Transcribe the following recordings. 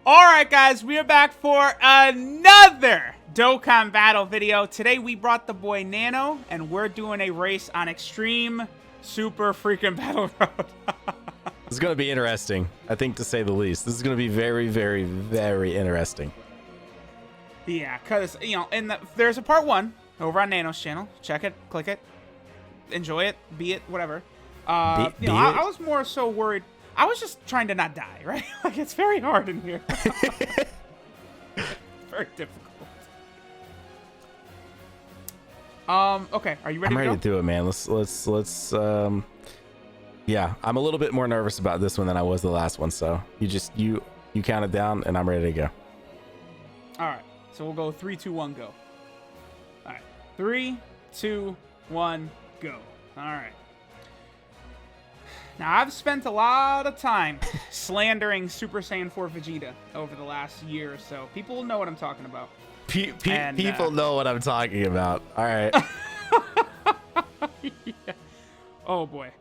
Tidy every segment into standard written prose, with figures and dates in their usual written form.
Alright guys, we are back for another Dokkan battle video. Today we brought the boy Nano, and we're doing a race on Extreme Super freaking Battle Road. It's going to be interesting, I think, to say the least. This is going to be very, very, very interesting. Yeah, because, you know, there's a part 1 over on Nano's channel. Check it, click it, enjoy it, be it, whatever. I was more so worried. I was just trying to not die, right? Like, it's very hard in here. Very difficult. Okay, are you ready? I'm ready to do it, man. Let's yeah, I'm a little bit more nervous about this one than I was the last one, so you count it down and I'm ready to go. All right, so we'll go 3, 2, 1, go. All right, 3, 2, 1, go. All right. Now, I've spent a lot of time slandering Super Saiyan 4 Vegeta over the last year or so. People know what I'm talking about. People know what I'm talking about. All right. Yeah. Oh, boy.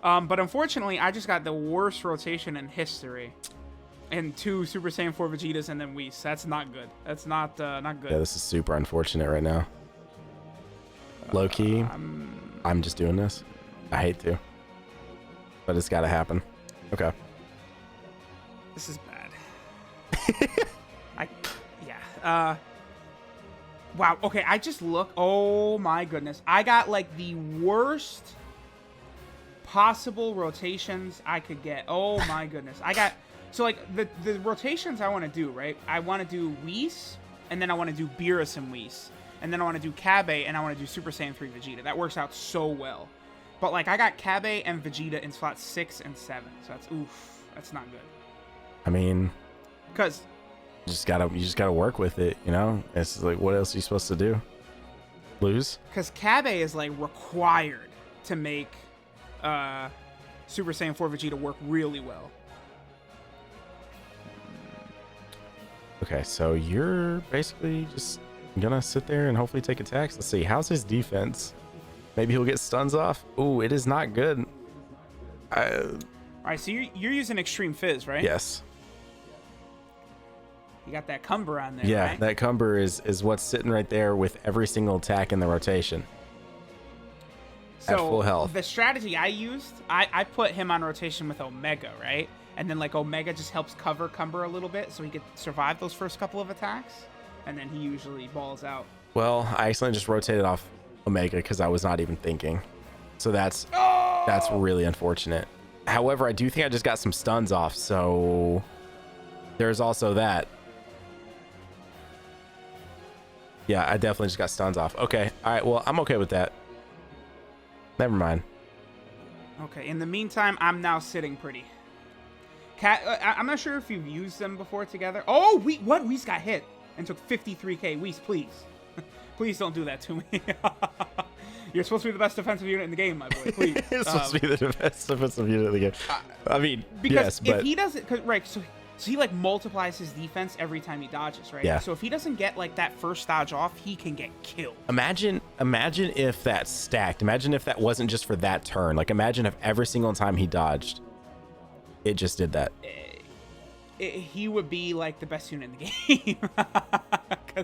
But unfortunately, I just got the worst rotation in history. And 2 Super Saiyan 4 Vegetas and then Whis. That's not good. That's not good. Yeah, this is super unfortunate right now. Low key, I'm just doing this. I hate to. But it's got to happen. Okay. This is bad. Wow. Okay, I just look. Oh my goodness. I got like the worst possible rotations I could get. Oh my goodness. I got so like the rotations I want to do, right? I want to do Whis, and then I want to do Beerus and Whis, and then I want to do Kabe, and I want to do Super Saiyan 3 Vegeta. That works out so well. But, like, I got Kabe and Vegeta in slots 6 and 7. So that's, oof, that's not good. I mean, because you just gotta work with it, you know? It's like, what else are you supposed to do? Lose? Because Kabe is, like, required to make Super Saiyan 4 Vegeta work really well. Okay, so you're basically just gonna sit there and hopefully take attacks. Let's see, how's his defense? Maybe he'll get stuns off. Ooh, it is not good. All right, so you're using Extreme Fizz, right? Yes. You got that Cumber on there, yeah, right? That Cumber is what's sitting right there with every single attack in the rotation. So at full health. The strategy I used, I put him on rotation with Omega, right? And then, like, Omega just helps cover Cumber a little bit so he could survive those first couple of attacks. And then he usually balls out. Well, I accidentally just rotated off Omega because I was not even thinking, so that's really unfortunate. However, I do think I just got some stuns off, so there's also that. Yeah, I definitely just got stuns off. Okay, all right, well, I'm okay with that. Never mind. Okay, in the meantime, I'm now sitting pretty. I'm not sure if you've used them before together. Oh, what? Whis got hit and took 53k. Whis, please. Please don't do that to me. You're supposed to be the best defensive unit in the game, my boy. Please. It's supposed to be the best defensive unit in the game. I mean, because yes, but if he doesn't, right? So he like multiplies his defense every time he dodges, right? Yeah. So if he doesn't get like that first dodge off, he can get killed. Imagine if that stacked. Imagine if that wasn't just for that turn. Like, imagine if every single time he dodged, it just did that. He would be like the best unit in the game.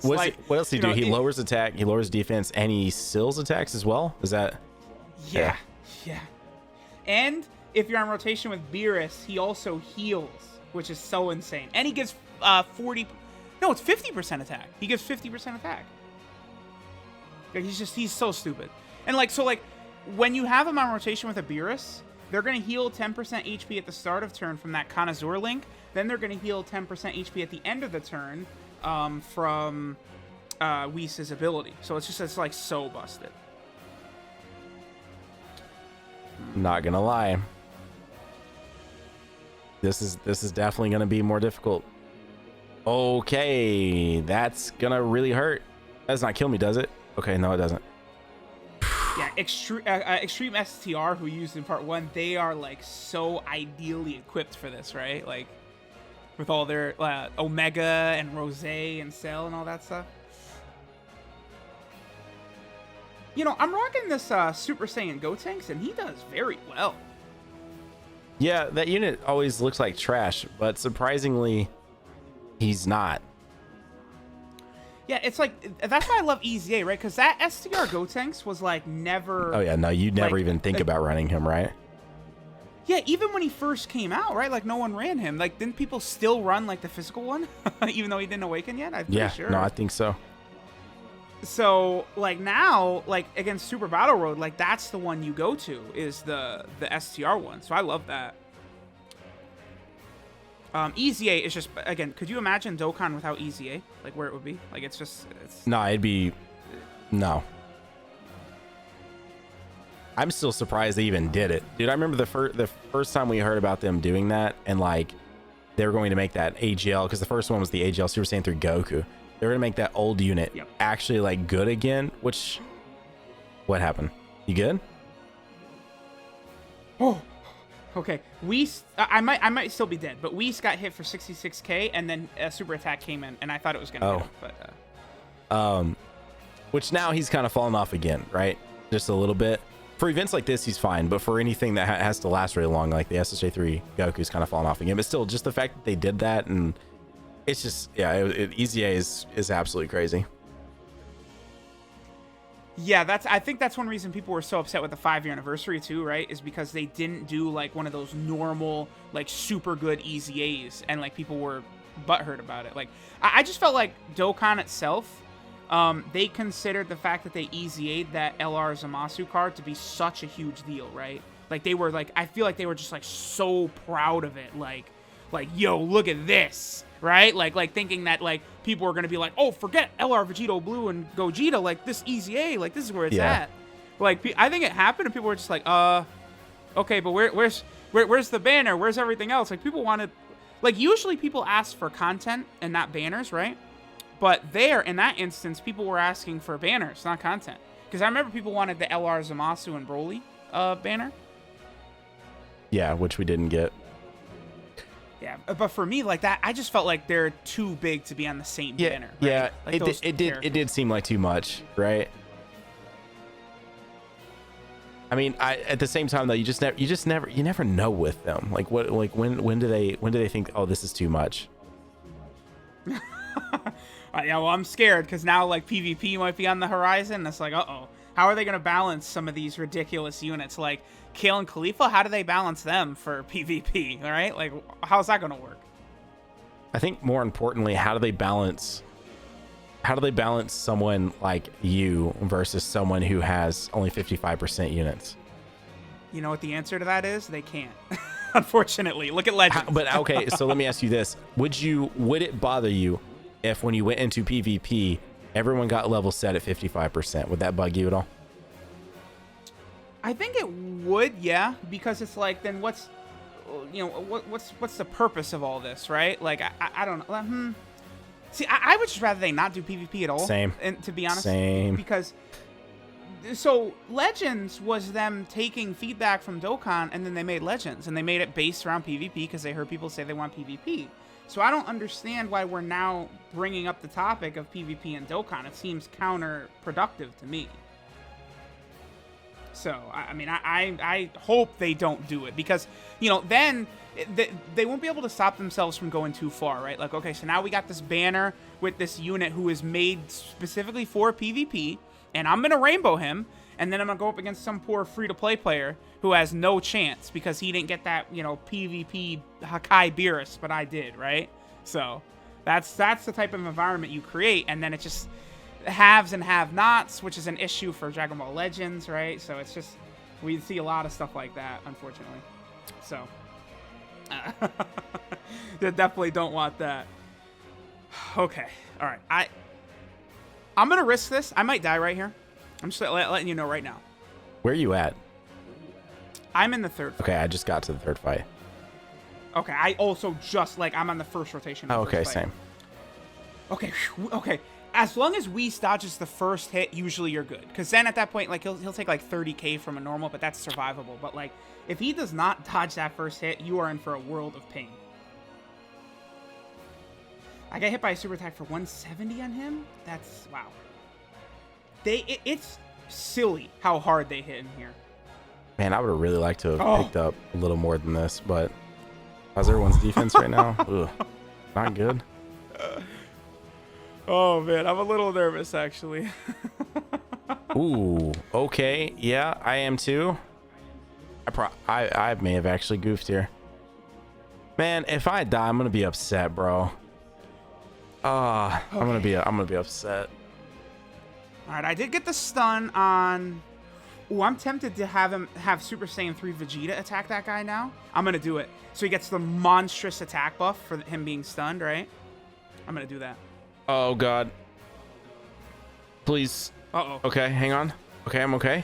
What else does he do? He lowers attack, he lowers defense, and he seals attacks as well? Is that? Yeah. And if you're on rotation with Beerus, he also heals, which is so insane. And he gives 50% attack. He gives 50% attack. Like, he's so stupid. And like, so like, when you have him on rotation with a Beerus, they're going to heal 10% HP at the start of turn from that Connoisseur link. Then they're going to heal 10% HP at the end of the turn from Whis' ability. So it's like so busted. Not gonna lie. This is definitely gonna be more difficult. Okay, that's gonna really hurt. That does not kill me, does it? Okay, no, it doesn't. Yeah, Extreme STR, who used in part 1, they are like so ideally equipped for this, right? Like with all their Omega and Rose and Cell and all that stuff. You know, I'm rocking this Super Saiyan Gotenks, and he does very well. Yeah, that unit always looks like trash, but surprisingly, He's not. Yeah, it's like, that's why I love EZA, right? Because that STR Gotenks was like never... Oh yeah, no, you'd never like, even think about running him, right? Yeah, even when he first came out, right? Like, no one ran him. Like, didn't people still run, like, the physical one? Even though he didn't awaken yet? I'm pretty sure. No, I think so. So, like, now, like, against Super Battle Road, like, that's the one you go to, is the STR one. So I love that. EZA is just, again, could you imagine Dokkan without EZA? Like, where it would be? Like, it's just... No, it'd be... No. I'm still surprised they even did it. Dude, I remember the first time we heard about them doing that, and, like, they were going to make that AGL, because the first one was the AGL Super Saiyan 3 Goku. They were going to make that old unit actually, like, good again, which... What happened? You good? Oh, okay. I might still be dead, but Whis got hit for 66k, and then a super attack came in, and I thought it was going to hit him, but... Which now he's kind of fallen off again, right? Just a little bit. For events like this, he's fine, but for anything that has to last really long, like the SSJ3 Goku's kind of fallen off again. But still, just the fact that they did that, and it's just, yeah, EZA is absolutely crazy. Yeah, I think that's one reason people were so upset with the 5-year anniversary too, right? Is because they didn't do like one of those normal, like super good EZAs, and like people were butthurt about it. Like, I just felt like Dokkan itself, they considered the fact that they EZA'd that LR Zamasu card to be such a huge deal, right? Like, they were like, I feel like they were just like so proud of it, like yo, look at this, right? Like thinking that like people were gonna be like, oh, forget LR Vegito Blue and Gogeta, like this EZA, like this is where it's at. Like, I think it happened, and people were just like, okay, but where's the banner? Where's everything else? Like, people wanted, like, usually people ask for content and not banners, right? But there, in that instance, people were asking for banners, not content. Because I remember people wanted the LR Zamasu and Broly banner. Yeah, which we didn't get. Yeah, but for me, like that, I just felt like they're too big to be on the same banner. Right? Yeah, like it did seem like too much, right? I mean, at the same time though, you never know with them. Like when do they think, oh, this is too much? Yeah, well, I'm scared because now like PvP might be on the horizon. It's like, uh-oh, how are they gonna balance some of these ridiculous units like Kale and Khalifa? How do they balance them for PvP? All right, like how's that gonna work? I think more importantly, how do they balance someone like you versus someone who has only 55% units? You know what the answer to that is? They can't. Unfortunately, look at Legends. But okay, so let me ask you this: would it bother you if when you went into PvP, everyone got level set at 55%? Would that bug you at all? I think it would, yeah, because it's like, then what's the purpose of all this, right? Like, I don't know. See, I would just rather they not do PvP at all. Same. And to be honest, same. Because so Legends was them taking feedback from Dokkan, and then they made Legends, and they made it based around PvP because they heard people say they want PvP. So I don't understand why we're now bringing up the topic of PvP and Dokkan. It seems counterproductive to me. So, I mean, I hope they don't do it because, you know, then they won't be able to stop themselves from going too far, right? Like, okay, so now we got this banner with this unit who is made specifically for PvP, and I'm going to rainbow him, and then I'm going to go up against some poor free-to-play player who has no chance because he didn't get that, you know, PvP Hakai Beerus, but I did, right? So that's the type of environment you create, and then it just haves and have-nots, which is an issue for Dragon Ball Legends, right? So it's just, we see a lot of stuff like that, unfortunately. So they definitely don't want that. Okay, all right. I'm gonna risk this. I might die right here. I'm just letting you know right now. Where are you at? I'm in the third fight. Okay, I just got to the third fight. Okay, I also just, like, I'm on the first rotation. Oh, okay, same. Okay, okay. As long as Whis dodges the first hit, usually you're good. Because then at that point, like, he'll take, like, 30k from a normal, but that's survivable. But, like, if he does not dodge that first hit, you are in for a world of pain. I got hit by a super attack for 170 on him? That's, wow. It's silly how hard they hit him here. Man, I would have really liked to have picked up a little more than this, but how's everyone's defense right now? Ugh, not good. Oh man, I'm a little nervous actually. Ooh, okay. Yeah, I am too. I may have actually goofed here. Man, if I die, I'm gonna be upset, bro. I'm gonna be upset. All right, I did get the stun on. Ooh, I'm tempted to have Super Saiyan 3 Vegeta attack that guy now. I'm gonna do it. So he gets the monstrous attack buff for him being stunned, right? I'm gonna do that. Oh god. Please. Uh-oh. Okay, hang on. Okay, I'm okay.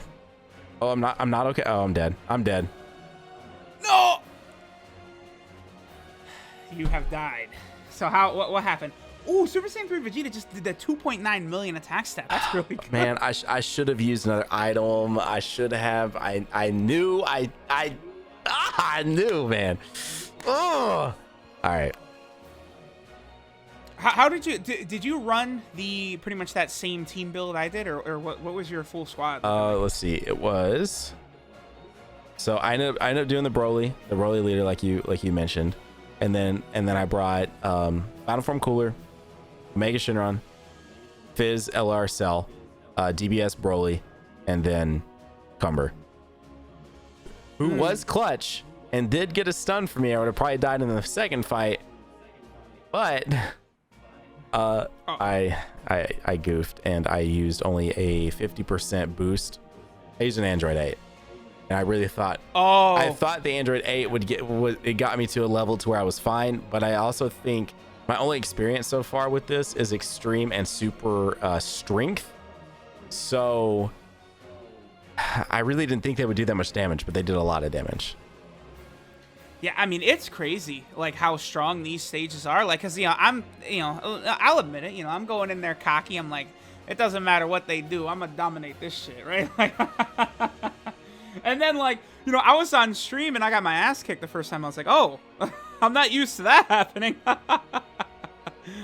Oh, I'm not okay. Oh, I'm dead. I'm dead. No! You have died. So what happened? Ooh, Super Saiyan 3 Vegeta just did the 2.9 million attack stat. That's really good. Man, I should have used another item. I should have. I knew. I knew, man. Oh. All right. How did you run the pretty much that same team build I did, or what was your full squad? Let's see. It was. So I ended up doing the Broly leader like you mentioned, and then I brought Battle Form Cooler, Mega Shinron, Fizz LR Cell, DBS Broly, and then Cumber, who was clutch and did get a stun for me. I would have probably died in the second fight, but I goofed and I used only a 50% boost. I used an Android 8. And I really thought, I thought the Android 8 it got me to a level to where I was fine. But I also think my only experience so far with this is extreme and super strength. So I really didn't think they would do that much damage, but they did a lot of damage. Yeah, I mean, it's crazy, like, how strong these stages are. Like, because, I'll admit it, I'm going in there cocky. I'm like, it doesn't matter what they do. I'm going to dominate this shit, right? Like, and then, like, I was on stream and I got my ass kicked the first time. I was like, oh, I'm not used to that happening.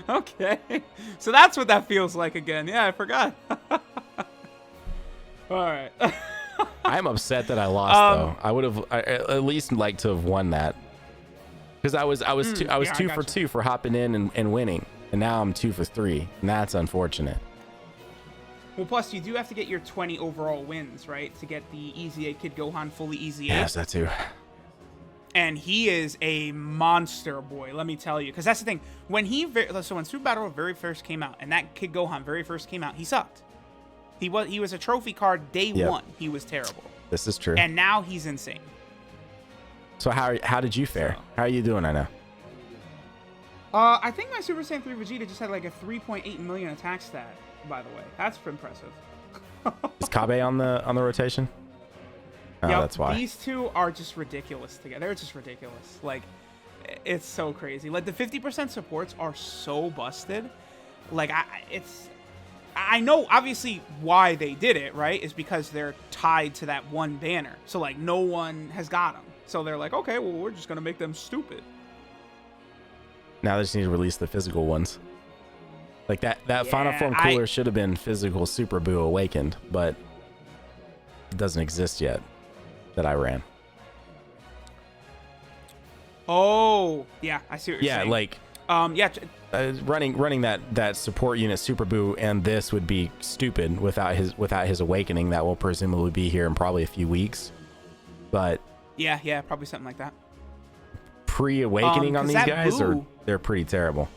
Okay. So that's what that feels like again. Yeah, I forgot. All right. I'm upset that I lost though. I would have at least liked to have won that, because I was 2 for 2 for hopping in and winning, and now I'm 2 for 3, and that's unfortunate. Well, plus you do have to get your 20 overall wins, right, to get the Easy 8 Kid Gohan fully Easy 8. Yes, that too. And he is a monster boy, let me tell you, because that's the thing. When Super Battle very first came out, and that Kid Gohan very first came out, he sucked. He was a trophy card day one. He was terrible. This is true. And now he's insane. So how did you fare? How are you doing right now? I think my Super Saiyan 3 Vegeta just had like a 3.8 million attack stat, by the way. That's impressive. Is Kabe on the rotation? Oh, yep, that's why. These two are just ridiculous together. They're just ridiculous. Like, it's so crazy. Like, the 50% supports are so busted. Like, I know, obviously, why they did it, right? Is because they're tied to that one banner. So, like, no one has got them. So they're like, okay, well, we're just going to make them stupid. Now they just need to release the physical ones. Like, that Final Form Cooler should have been physical Super Buu Awakened, but it doesn't exist yet that I ran. Oh, yeah, I see what you're saying. Yeah, like... running that support unit Super Buu and this would be stupid without his awakening that will presumably be here in probably a few weeks. But yeah, probably something like that. Pre-awakening on these guys they're pretty terrible.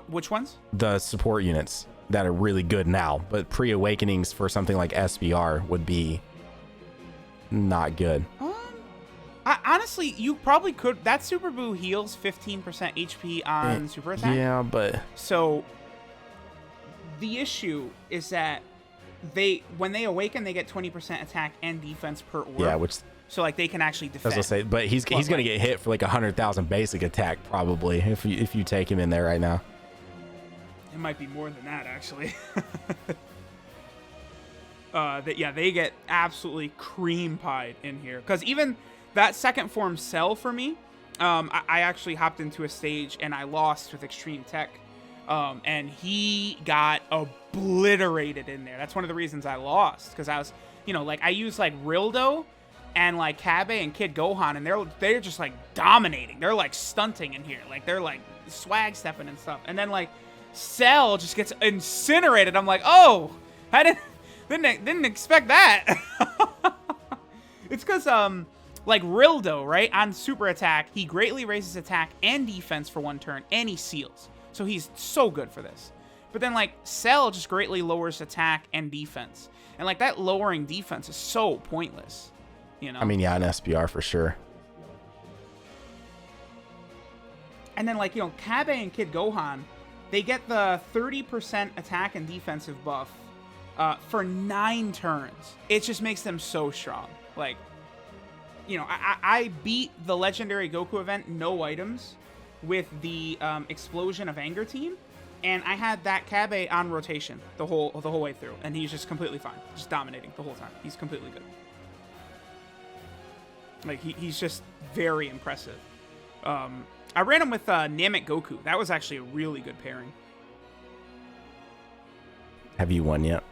Which ones? The support units that are really good now, but pre-awakenings for something like SBR would be not good. Honestly, you probably could. That Super Buu heals 15% HP on super attack. Yeah, but... So, the issue is that when they awaken, they get 20% attack and defense per orb. Yeah, which... So, like, they can actually defend. I was gonna say, but he's going to get hit for, like, 100,000 basic attack, probably, if you take him in there right now. It might be more than that, actually. They get absolutely cream pied in here. Because even... that second form Cell for me, I actually hopped into a stage and I lost with Extreme Tech. And he got obliterated in there. That's one of the reasons I lost. Because I was, I used like Rildo and like Kabe and Kid Gohan. And they're just like dominating. They're like stunting in here. Like they're like swag stepping and stuff. And then like Cell just gets incinerated. I'm like, oh, I didn't expect that. It's because like Rildo, right, on super attack, he greatly raises attack and defense for 1 turn, and he seals. So he's so good for this. But then like Cell just greatly lowers attack and defense, and like that lowering defense is so pointless, you know. I mean, yeah, an SBR for sure. And then like, you know, Kabe and Kid Gohan, they get the 30% attack and defensive buff for 9 turns. It just makes them so strong. Like, you know, I beat the Legendary Goku event, no items, with the Explosion of Anger team, and I had that Kabe on rotation the whole way through, and he's just completely fine, just dominating the whole time. He's completely good. Like he's just very impressive. I ran him with Namek Goku. That was actually a really good pairing. Have you won yet?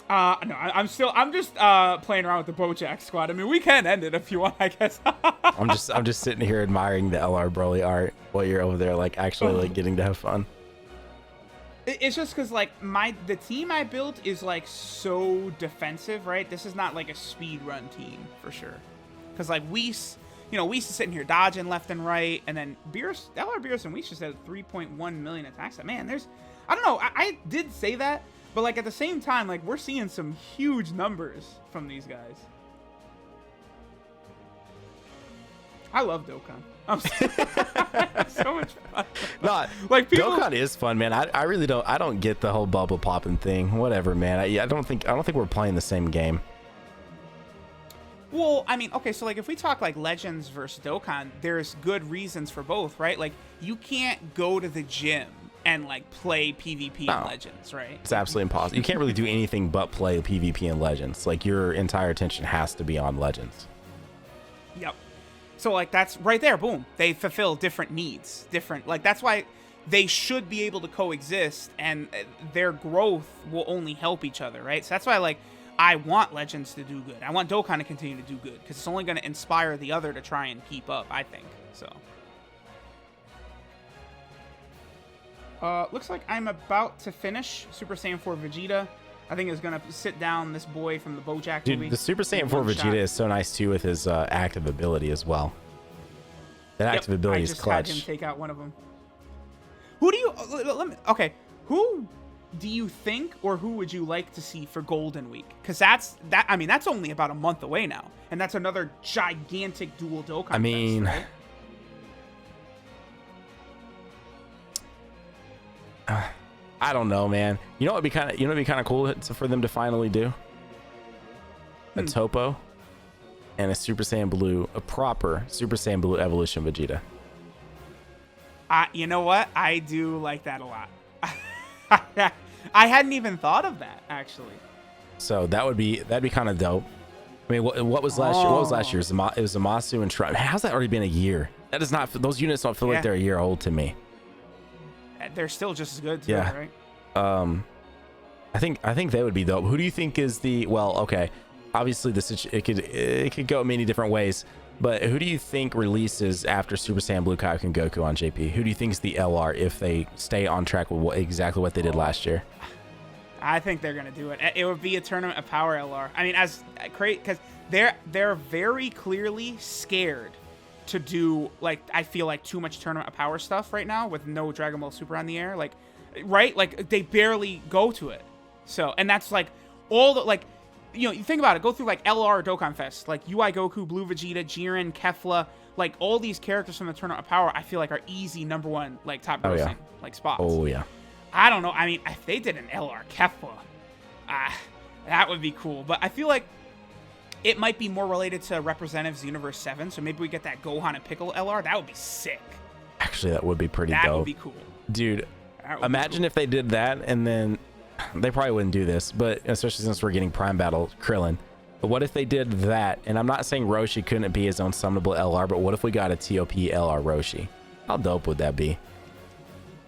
No, I'm just playing around with the Bojack squad. I mean, we can end it if you want, I guess. I'm just sitting here admiring the LR Broly art while you're over there, like, actually, like, getting to have fun. It's just because, like, the team I built is, like, so defensive, right? This is not, like, a speed run team, for sure. Because, like, Whis, you know, Whis is sitting here dodging left and right, and then LR Beerus and Whis just had 3.1 million attacks. Man, I don't know, I did say that, but, like, at the same time, like, we're seeing some huge numbers from these guys. I love Dokkan. So much fun. Not like people, Dokkan is fun, man. I really don't. I don't get the whole bubble popping thing. Whatever, man. I don't think we're playing the same game. Well, I mean, okay, so like if we talk like Legends versus Dokkan, there's good reasons for both, right? Like you can't go to the gym and like play PvP in Legends, right? It's absolutely impossible. You can't really do anything but play PvP in Legends. Like your entire attention has to be on Legends. Yep. So like that's right there, boom. They fulfill different needs, like that's why they should be able to coexist, and their growth will only help each other, right? So that's why like I want Legends to do good. I want Dokkan to continue to do good because it's only going to inspire the other to try and keep up, I think. So looks like I'm about to finish Super Saiyan 4 Vegeta. I think it's going to sit down this boy from the Bojack movie. Dude, the Super Saiyan 4 Vegeta is so nice, too, with his active ability as well. That active ability is clutch. I just had him take out one of them. Who do you... Okay, who do you think or who would you like to see for Golden Week? Because that's only about a month away now. And that's another gigantic dual Dokkan fest, right? I don't know, man. You know what would be kind of cool for them to finally do? A Topo and a Super Saiyan Blue, a proper Super Saiyan Blue evolution Vegeta. You know what? I do like that a lot. I hadn't even thought of that, actually. So that'd be kind of dope. I mean, what was last year? What was last year? It was Zamasu and Tri. How's that already been a year? That is not. Those units don't feel like they're a year old to me. They're still just as good, too, right? I think they would be dope. Who do you think is the okay? Obviously, it could go many different ways, but who do you think releases after Super Saiyan Blue Kaioken Goku on JP? Who do you think is the LR if they stay on track with exactly what they did last year? I think they're gonna do it. It would be a Tournament of Power LR. I mean, as great because they're very clearly scared to do, like, I feel like too much Tournament of Power stuff right now with no Dragon Ball Super on the air, like, right? Like they barely go to it. So, and that's like all the, like, you know, you think about it, go through like LR Dokkan Fest, like UI Goku, Blue Vegeta, Jiren, Kefla, like all these characters from the Tournament of Power, I feel like are easy #1, like top grossing, like spots. Oh yeah. I don't know. I mean, if they did an LR Kefla, that would be cool. But I feel like it might be more related to Representatives Universe 7, so maybe we get that Gohan and Piccolo LR. That would be sick. Actually, that would be pretty dope. That would be cool. Dude, imagine if they did that, and then they probably wouldn't do this, but especially since we're getting Prime Battle Krillin. But what if they did that? And I'm not saying Roshi couldn't be his own summonable LR, but what if we got a TOP LR Roshi? How dope would that be?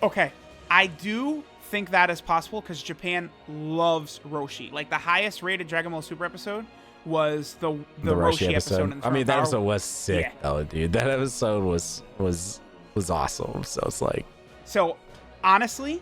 Okay. I do think that is possible because Japan loves Roshi. Like, the highest rated Dragon Ball Super episode was the Roshi episode. I mean, that episode was sick, though, dude. That episode was awesome. So it's like... So honestly,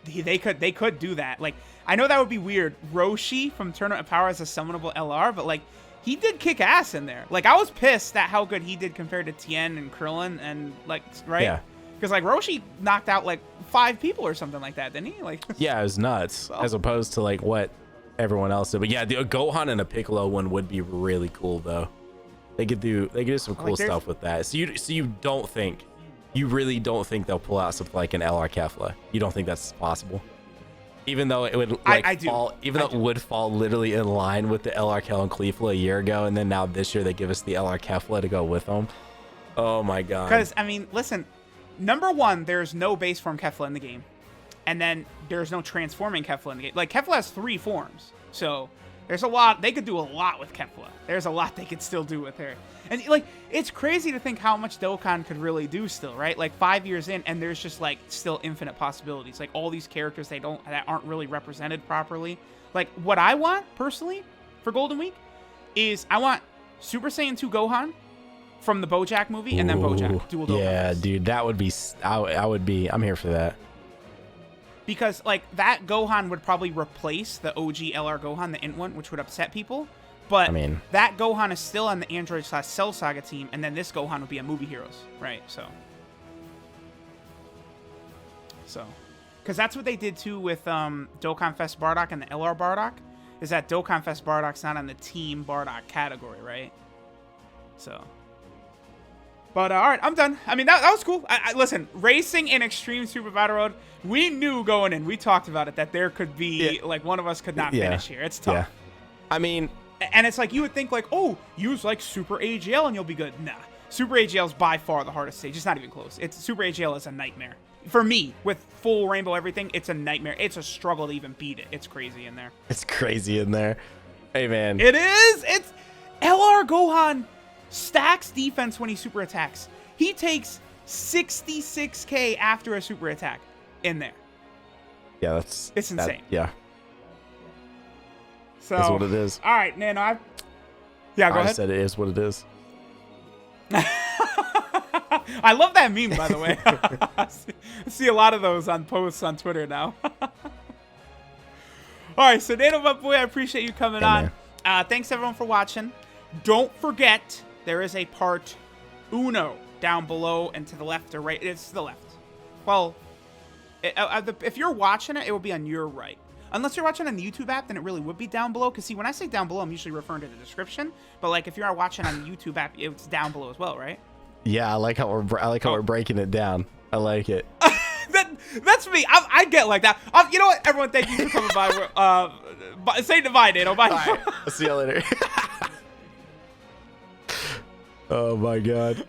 they could do that. Like, I know that would be weird. Roshi from Tournament of Power as a summonable LR, but like, he did kick ass in there. Like, I was pissed at how good he did compared to Tien and Krillin and like, right? Yeah. Because like Roshi knocked out like 5 people or something like that, didn't he? Like, yeah, it was nuts as opposed to like what everyone else did. But yeah, the Gohan and a Piccolo one would be really cool though. They could do some cool stuff with that. So you really don't think they'll pull out something like an LR Kefla? You don't think that's possible? Even though it would like it would fall literally in line with the LR Kel and Cleefla a year ago, and then now this year they give us the LR Kefla to go with them. Oh my god. Because I mean, listen, number one, there's no base form Kefla in the game, and then there's no transforming Kefla in the game. Like, Kefla has 3 forms, so there's a lot. They could do a lot with Kefla. There's a lot they could still do with her. And like, it's crazy to think how much Dokkan could really do still, right? Like 5 years in, and there's just like still infinite possibilities. Like all these characters that aren't really represented properly. Like, what I want personally for Golden Week is I want Super Saiyan 2 Gohan from the BoJack movie, and then BoJack dual Dokkan. Yeah, dude, that would be. I'm here for that. Because like that Gohan would probably replace the OG LR Gohan, the Int one, which would upset people. But I mean, that Gohan is still on the Android/Cell Saga team, and then this Gohan would be on Movie Heroes, right? So, because that's what they did too with Dokkan Fest Bardock and the LR Bardock, is that Dokkan Fest Bardock's not on the Team Bardock category, right? So, but all right, I'm done. I mean, that was cool. Listen, racing in Extreme Super Battle Road, we knew going in, we talked about it, that there could be like one of us could not finish here. It's tough. Yeah. I mean. And it's like, you would think like, oh, use like Super AGL and you'll be good. Nah, Super AGL is by far the hardest stage. It's not even close. Super AGL is a nightmare. For me, with full rainbow everything, it's a nightmare. It's a struggle to even beat it. It's crazy in there. It's crazy in there. Hey, man. It is. It's LR Gohan stacks defense when he super attacks. He takes 66k after a super attack in there. Yeah, it's insane. Yeah. So, is what it is. All right, Nano. Go ahead. I said it is what it is. I love that meme, by the way. I see a lot of those on posts on Twitter now. All right, so Nano, my boy, I appreciate you coming on. Thanks, everyone, for watching. Don't forget, there is a part uno down below and to the left or right. It's to the left. Well, if you're watching it, it will be on your right. Unless you're watching on the YouTube app, then it really would be down below. Because, see, when I say down below, I'm usually referring to the description. But, like, if you are watching on the YouTube app, it's down below as well, right? Yeah, I like how we're breaking it down. I like it. That's me. I get like that. You know what? Everyone, thank you for coming by. Say goodbye, Nano. Bye. All right. I'll see you later. Oh, my God.